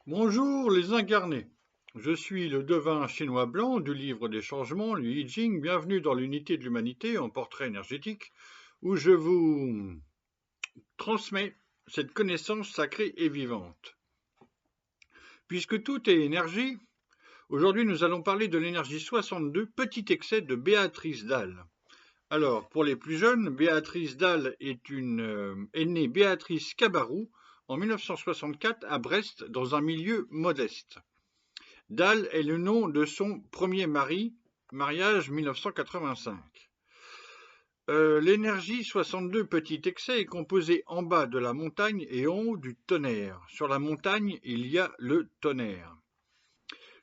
Bonjour les incarnés. Je suis le devin chinois blanc du livre des changements, le I Ching. Bienvenue dans l'unité de l'humanité en portrait énergétique où je vous transmets cette connaissance sacrée et vivante. Puisque tout est énergie, aujourd'hui nous allons parler de l'énergie 62, petit excès de Béatrice Dalle. Alors, pour les plus jeunes, Béatrice Dalle est née Béatrice Cabarou en 1964 à Brest dans un milieu modeste. Dalle est le nom de son premier mariage 1985. L'énergie 62 petit excès est composée en bas de la montagne et en haut du tonnerre. Sur la montagne, il y a le tonnerre.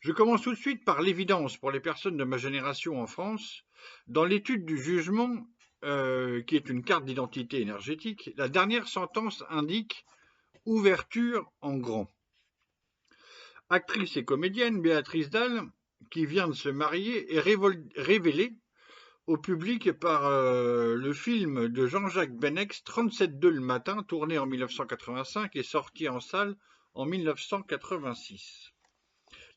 Je commence tout de suite par l'évidence pour les personnes de ma génération en France. Dans l'étude du jugement, qui est une carte d'identité énergétique, la dernière sentence indique ouverture en grand. Actrice et comédienne, Béatrice Dalle, qui vient de se marier, est révélée au public par le film de Jean-Jacques Benex, 37,2 le matin, tourné en 1985 et sorti en salle en 1986.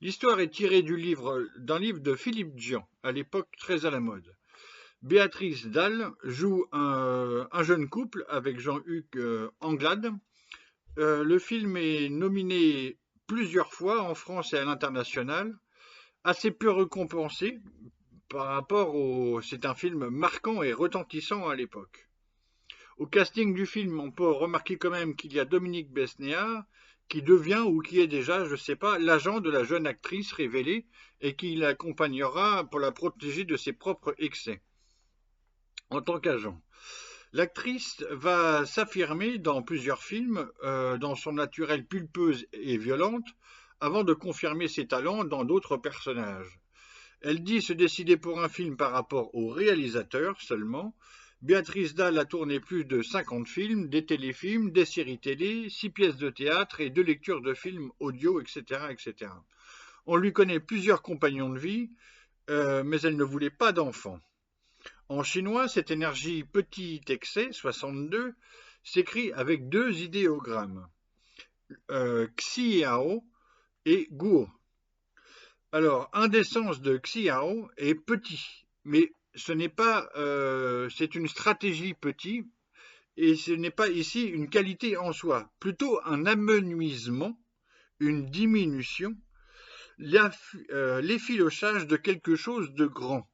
L'histoire est tirée d'un livre de Philippe Dian, à l'époque très à la mode. Béatrice Dalle joue un jeune couple avec Jean-Hugues Anglade. Le film est nominé plusieurs fois en France et à l'international, assez peu récompensé par rapport au... C'est un film marquant et retentissant à l'époque. Au casting du film, on peut remarquer quand même qu'il y a Dominique Besnéard, qui devient ou qui est déjà, je ne sais pas, l'agent de la jeune actrice révélée et qui l'accompagnera pour la protéger de ses propres excès en tant qu'agent. L'actrice va s'affirmer dans plusieurs films, dans son naturel pulpeuse et violente, avant de confirmer ses talents dans d'autres personnages. Elle dit se décider pour un film par rapport au réalisateur seulement. Béatrice Dalle a tourné plus de 50 films, des téléfilms, des séries télé, 6 pièces de théâtre et 2 lectures de films audio, etc., etc. On lui connaît plusieurs compagnons de vie, mais elle ne voulait pas d'enfants. En chinois, cette énergie petit excès, 62, s'écrit avec 2 idéogrammes, Xiao et Guo. Alors, un des sens de Xiao est petit, mais ce n'est pas, c'est une stratégie petit, et ce n'est pas ici une qualité en soi, plutôt un amenuisement, une diminution, l'effilochage de quelque chose de grand.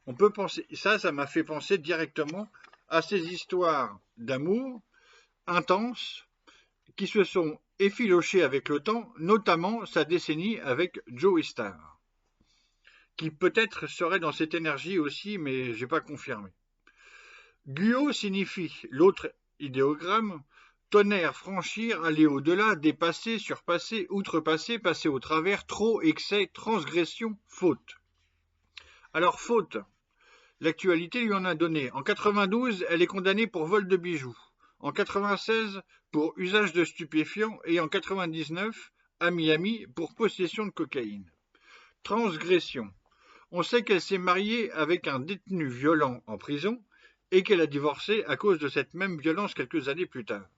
On peut penser, ça m'a fait penser directement à ces histoires d'amour intenses qui se sont effilochées avec le temps, notamment sa décennie avec Joe Star, qui peut-être serait dans cette énergie aussi, mais je n'ai pas confirmé. Guo signifie, l'autre idéogramme, tonnerre, franchir, aller au-delà, dépasser, surpasser, outrepasser, passer au travers, trop, excès, transgression, faute. Alors faute, l'actualité lui en a donné. En 92, elle est condamnée pour vol de bijoux. En 96, pour usage de stupéfiants. Et en 99, à Miami, pour possession de cocaïne. Transgression. On sait qu'elle s'est mariée avec un détenu violent en prison et qu'elle a divorcé à cause de cette même violence quelques années plus tard.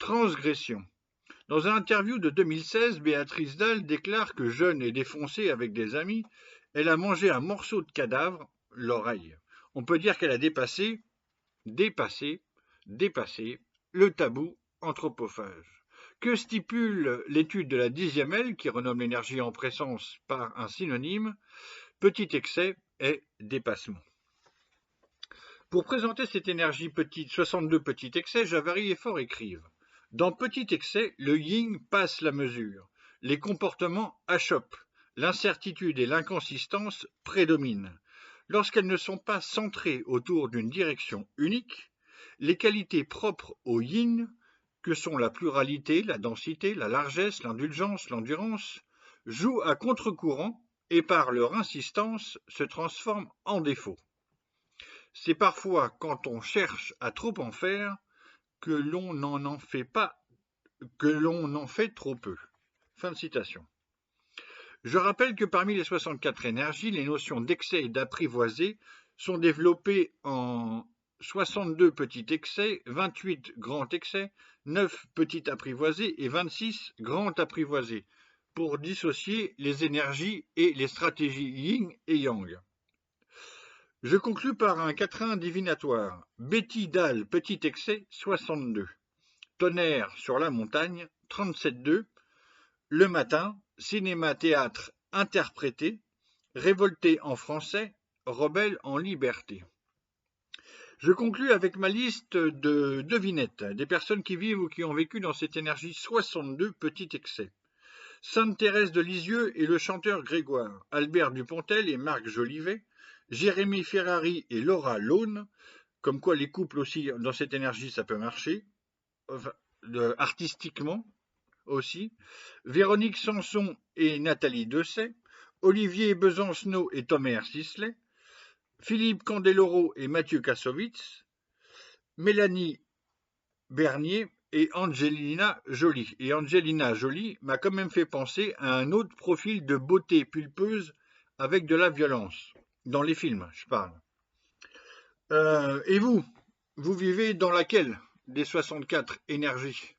Transgression. Dans une interview de 2016, Béatrice Dalle déclare que jeune et défoncée avec des amis, elle a mangé un morceau de cadavre, l'oreille. On peut dire qu'elle a dépassé le tabou anthropophage. Que stipule l'étude de la 10e L, qui renomme l'énergie en présence par un synonyme, petit excès et dépassement. Pour présenter cette énergie petite, 62 petit excès, Javary et Faure écrivent. Dans petit excès, le yin passe la mesure. Les comportements achoppent. L'incertitude et l'inconsistance prédominent. Lorsqu'elles ne sont pas centrées autour d'une direction unique, les qualités propres au yin, que sont la pluralité, la densité, la largesse, l'indulgence, l'endurance, jouent à contre-courant et par leur insistance se transforment en défaut. C'est parfois quand on cherche à trop en faire que l'on n'en fait pas, que l'on en fait trop peu. Fin de citation. Je rappelle que parmi les 64 énergies, les notions d'excès et d'apprivoisé sont développées en 62 petits excès, 28 grands excès, 9 petits apprivoisés et 26 grands apprivoisés, pour dissocier les énergies et les stratégies yin et yang. Je conclus par un quatrain divinatoire. Betty Dalle, petit excès, 62. Tonnerre sur la montagne, 37,2. Le matin, cinéma-théâtre interprété, révolté en français, rebelle en liberté. Je conclus avec ma liste de devinettes, des personnes qui vivent ou qui ont vécu dans cette énergie 62 petit excès. Sainte Thérèse de Lisieux et le chanteur Grégoire, Albert Dupontel et Marc Jolivet, Jérémy Ferrari et Laura Lone, comme quoi les couples aussi dans cette énergie ça peut marcher, artistiquement aussi, Véronique Sanson et Nathalie Dessay, Olivier Besancenot et Thomas Sisley, Philippe Candeloro et Mathieu Kassovitz, Mélanie Bernier et Angelina Jolie. Et Angelina Jolie m'a quand même fait penser à un autre profil de beauté pulpeuse avec de la violence. Dans les films, je parle. Et vous vivez dans laquelle des 64 énergies ?